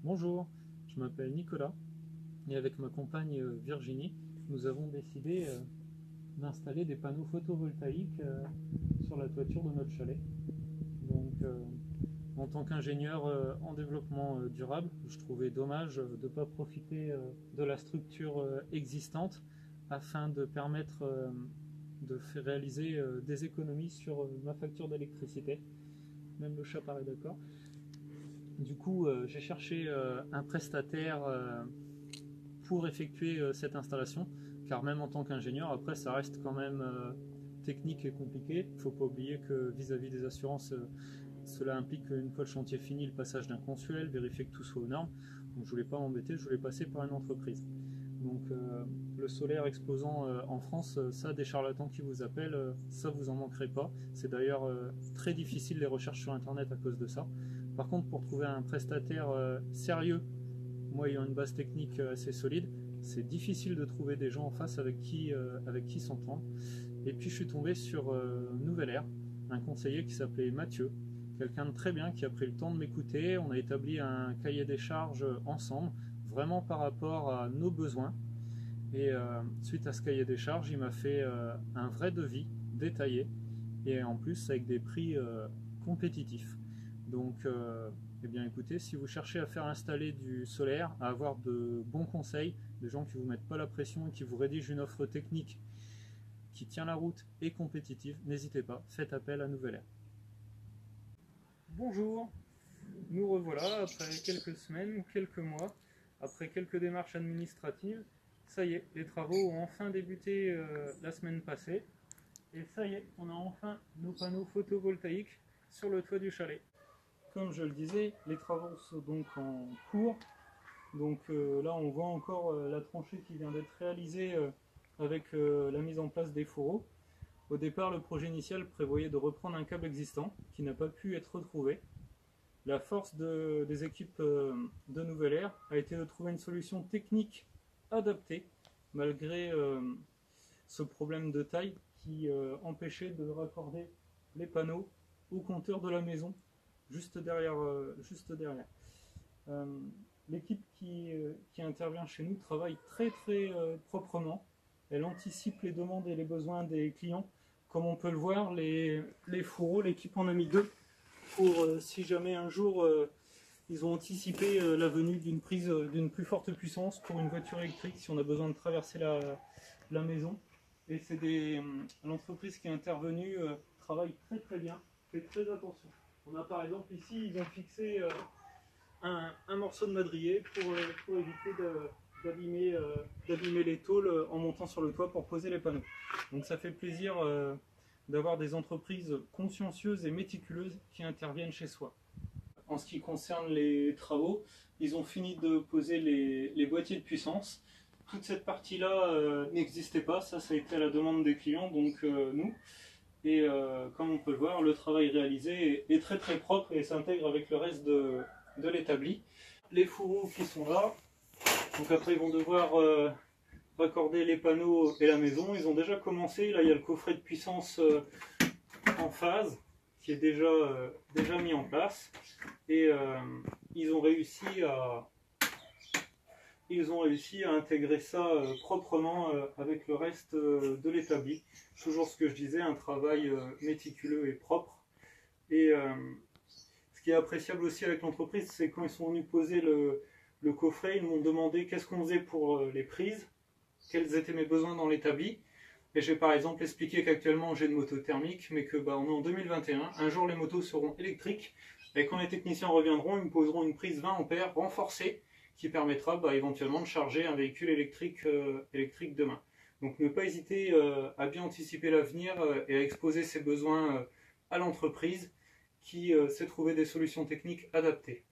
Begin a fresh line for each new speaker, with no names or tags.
Bonjour, je m'appelle Nicolas et avec ma compagne Virginie, nous avons décidé d'installer des panneaux photovoltaïques sur la toiture de notre chalet. Donc, en tant qu'ingénieur en développement durable, je trouvais dommage de ne pas profiter de la structure existante afin de permettre de réaliser des économies sur ma facture d'électricité. Même le chat paraît d'accord. Du coup, j'ai cherché un prestataire pour effectuer cette installation, car même en tant qu'ingénieur, après ça reste quand même technique et compliqué. Il ne faut pas oublier que vis-à-vis des assurances, cela implique une fois le chantier fini, le passage d'un consuel, vérifier que tout soit aux normes. Donc je voulais pas m'embêter, je voulais passer par une entreprise. Donc le solaire explosant en France, ça, des charlatans qui vous appellent, ça vous en manquerez pas. C'est d'ailleurs très difficile les recherches sur internet à cause de ça. Par contre, pour trouver un prestataire sérieux, moi ayant une base technique assez solide, c'est difficile de trouver des gens en face avec qui s'entendre. Et puis je suis tombé sur Nouvelle Air, un conseiller qui s'appelait Mathieu, quelqu'un de très bien qui a pris le temps de m'écouter. On a établi un cahier des charges ensemble, vraiment par rapport à nos besoins. Et suite à ce cahier des charges, il m'a fait un vrai devis détaillé et en plus avec des prix compétitifs. Donc, eh bien écoutez, si vous cherchez à faire installer du solaire, à avoir de bons conseils, des gens qui ne vous mettent pas la pression et qui vous rédigent une offre technique qui tient la route et compétitive, n'hésitez pas, faites appel à Nouvelle Air. Bonjour, nous revoilà après quelques semaines ou quelques mois, après quelques démarches administratives. Ça y est, les travaux ont enfin débuté la semaine passée. Et ça y est, on a enfin nos panneaux photovoltaïques sur le toit du chalet. Comme je le disais, les travaux sont donc en cours. Donc là, on voit encore la tranchée qui vient d'être réalisée avec la mise en place des fourreaux. Au départ, le projet initial prévoyait de reprendre un câble existant qui n'a pas pu être retrouvé. La force des équipes de Nouvelle Air a été de trouver une solution technique adaptée, malgré ce problème de taille qui empêchait de raccorder les panneaux au compteur de la maison, juste derrière. L'équipe qui intervient chez nous travaille très proprement. Elle anticipe les demandes et les besoins des clients. Comme on peut le voir, les fourreaux, l'équipe en a mis deux pour si jamais un jour ils ont anticipé la venue d'une prise d'une plus forte puissance pour une voiture électrique si on a besoin de traverser la maison. Et c'est l'entreprise qui est intervenue travaille très bien, fait très attention. On a par exemple ici, ils ont fixé un morceau de madrier pour éviter d'abîmer les tôles en montant sur le toit pour poser les panneaux. Donc ça fait plaisir d'avoir des entreprises consciencieuses et méticuleuses qui interviennent chez soi. En ce qui concerne les travaux, ils ont fini de poser les boîtiers de puissance. Toute cette partie-là n'existait pas, ça a été à la demande des clients, donc nous. Et comme on peut le voir, le travail réalisé est très propre et s'intègre avec le reste de l'établi. Les fourreaux qui sont là, donc après ils vont devoir raccorder les panneaux et la maison. Ils ont déjà commencé, là il y a le coffret de puissance en phase qui est déjà mis en place. Et ils ont réussi à intégrer ça proprement avec le reste de l'établi. Toujours ce que je disais, un travail méticuleux et propre. Et ce qui est appréciable aussi avec l'entreprise, c'est quand ils sont venus poser le coffret, ils m'ont demandé qu'est-ce qu'on faisait pour les prises, quels étaient mes besoins dans l'établi. Et j'ai par exemple expliqué qu'actuellement j'ai une moto thermique, mais que on est en 2021, un jour les motos seront électriques, et quand les techniciens reviendront, ils me poseront une prise 20 ampères renforcée, qui permettra éventuellement de charger un véhicule électrique demain. Donc ne pas hésiter à bien anticiper l'avenir et à exposer ses besoins à l'entreprise qui sait trouver des solutions techniques adaptées.